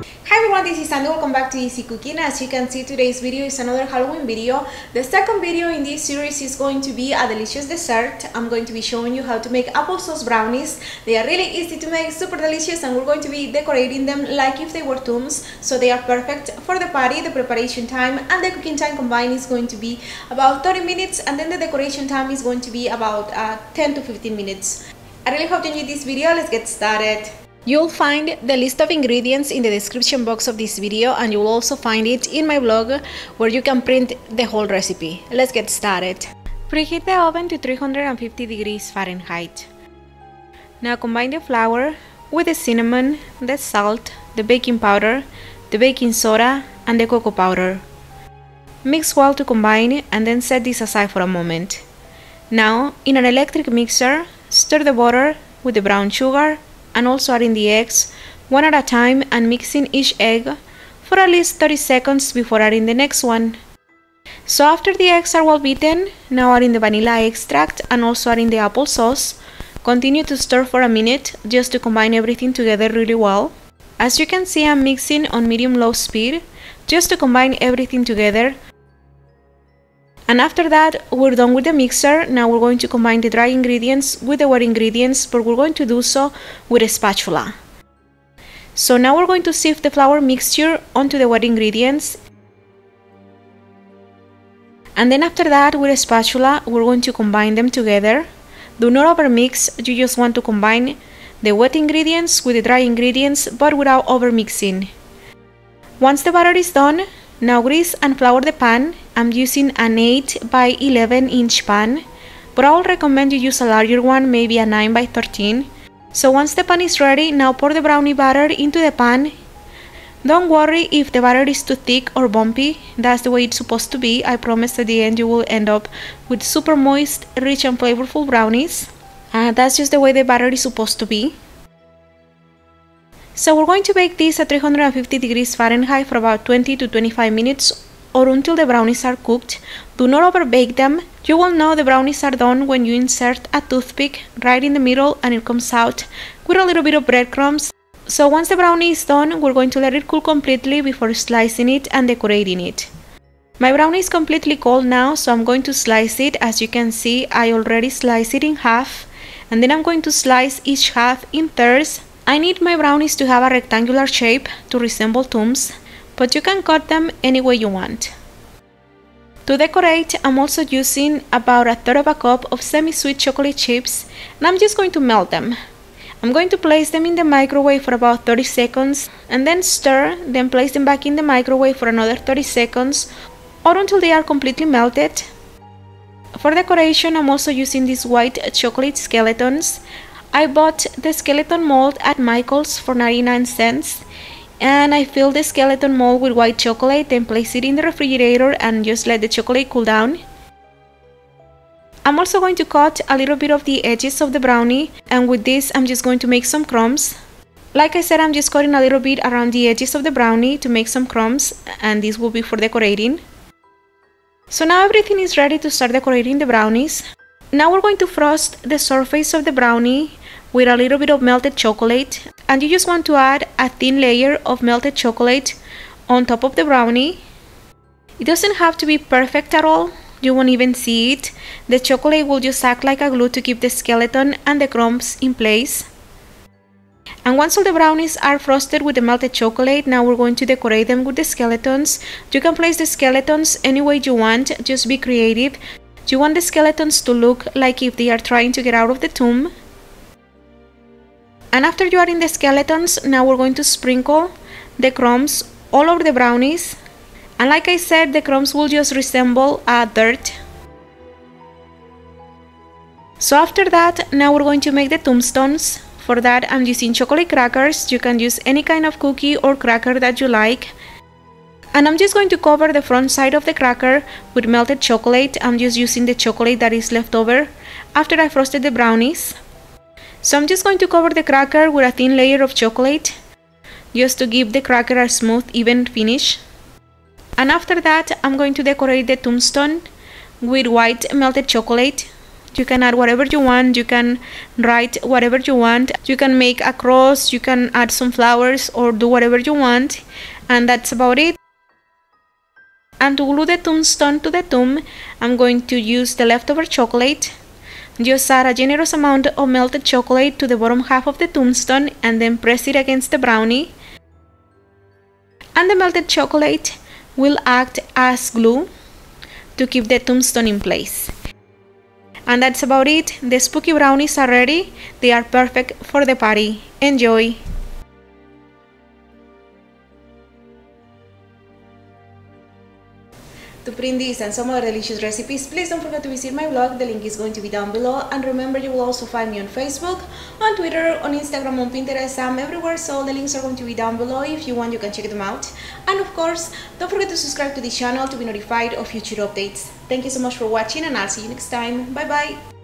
Hi everyone, this is Sandy. Welcome back to Easy Cooking. As you can see, today's video is another Halloween video. The second video in this series is going to be a delicious dessert. I'm going to be showing you how to make apple sauce brownies. They are really easy to make, super delicious, and we're going to be decorating them like if they were tombs. So they are perfect for the party. The preparation time and the cooking time combined is going to be about 30 minutes, and then the decoration time is going to be about 10 to 15 minutes. I really hope you enjoyed this video. Let's get started. You'll find the list of ingredients in the description box of this video, and you'll also find it in my blog where you can print the whole recipe. Let's get started. Preheat the oven to 350 degrees Fahrenheit. Now combine the flour with the cinnamon, the salt, the baking powder, the baking soda, and the cocoa powder. Mix well to combine and then set this aside for a moment. Now, in an electric mixer, stir the butter with the brown sugar and also adding the eggs one at a time and mixing each egg for at least 30 seconds before adding the next one. So after the eggs are well beaten, now adding the vanilla extract and also adding the apple sauce. Continue to stir for a minute just to combine everything together really well. As you can see, I'm mixing on medium-low speed just to combine everything together. And after that, we're done with the mixer. Now we're going to combine the dry ingredients with the wet ingredients, but we're going to do so with a spatula. So now we're going to sift the flour mixture onto the wet ingredients. And then after that, with a spatula, we're going to combine them together. Do not overmix, you just want to combine the wet ingredients with the dry ingredients, but without overmixing. Once the batter is done, now grease and flour the pan. I'm using an 8 by 11 inch pan, but I will recommend you use a larger one, maybe a 9 by 13. So once the pan is ready, now pour the brownie batter into the pan. Don't worry if the batter is too thick or bumpy, that's the way it's supposed to be. I promise at the end you will end up with super moist, rich and flavorful brownies. That's just the way the batter is supposed to be. So we're going to bake this at 350 degrees Fahrenheit for about 20 to 25 minutes or until the brownies are cooked. Do not overbake them. You will know the brownies are done when you insert a toothpick right in the middle and it comes out with a little bit of breadcrumbs. So once the brownie is done, we're going to let it cool completely before slicing it and decorating it. My brownie is completely cold now, so I'm going to slice it. As you can see, I already sliced it in half, and then I'm going to slice each half in thirds. I need my brownies to have a rectangular shape to resemble tombs, but you can cut them any way you want. To decorate, I'm also using about a third of a cup of semi-sweet chocolate chips, and I'm just going to melt them. I'm going to place them in the microwave for about 30 seconds, and then stir, then place them back in the microwave for another 30 seconds, or until they are completely melted. For decoration, I'm also using these white chocolate skeletons. I bought the skeleton mold at Michael's for 99 cents. And I fill the skeleton mold with white chocolate, then place it in the refrigerator and just let the chocolate cool down. I'm also going to cut a little bit of the edges of the brownie, and with this I'm just going to make some crumbs. Like I said, I'm just cutting a little bit around the edges of the brownie to make some crumbs, and this will be for decorating. So now everything is ready to start decorating the brownies. Now we're going to frost the surface of the brownie with a little bit of melted chocolate, and you just want to add a thin layer of melted chocolate on top of the brownie. It doesn't have to be perfect at all, you won't even see it. The chocolate will just act like a glue to keep the skeleton and the crumbs in place. And once all the brownies are frosted with the melted chocolate, now we're going to decorate them with the skeletons. You can place the skeletons any way you want, just be creative. You want the skeletons to look like if they are trying to get out of the tomb. And after you add in the skeletons, now we're going to sprinkle the crumbs all over the brownies. And like I said, the crumbs will just resemble dirt. So after that, now we're going to make the tombstones. For that, I'm using chocolate crackers. You can use any kind of cookie or cracker that you like. And I'm just going to cover the front side of the cracker with melted chocolate. I'm just using the chocolate that is left over after I frosted the brownies. So I'm just going to cover the cracker with a thin layer of chocolate, just to give the cracker a smooth, even finish. And after that, I'm going to decorate the tombstone with white melted chocolate. You can add whatever you want, you can write whatever you want, you can make a cross, you can add some flowers or do whatever you want, and that's about it. And to glue the tombstone to the tomb, I'm going to use the leftover chocolate. Just add a generous amount of melted chocolate to the bottom half of the tombstone and then press it against the brownie. And the melted chocolate will act as glue to keep the tombstone in place. And that's about it. The spooky brownies are ready. They are perfect for the party. Enjoy! To print these and some other delicious recipes, please don't forget to visit my blog. The link is going to be down below. And remember, you will also find me on Facebook, on Twitter, on Instagram, on Pinterest. I'm everywhere, so the links are going to be down below. If you want, you can check them out. And of course, don't forget to subscribe to this channel to be notified of future updates. Thank you so much for watching, and I'll see you next time. Bye bye!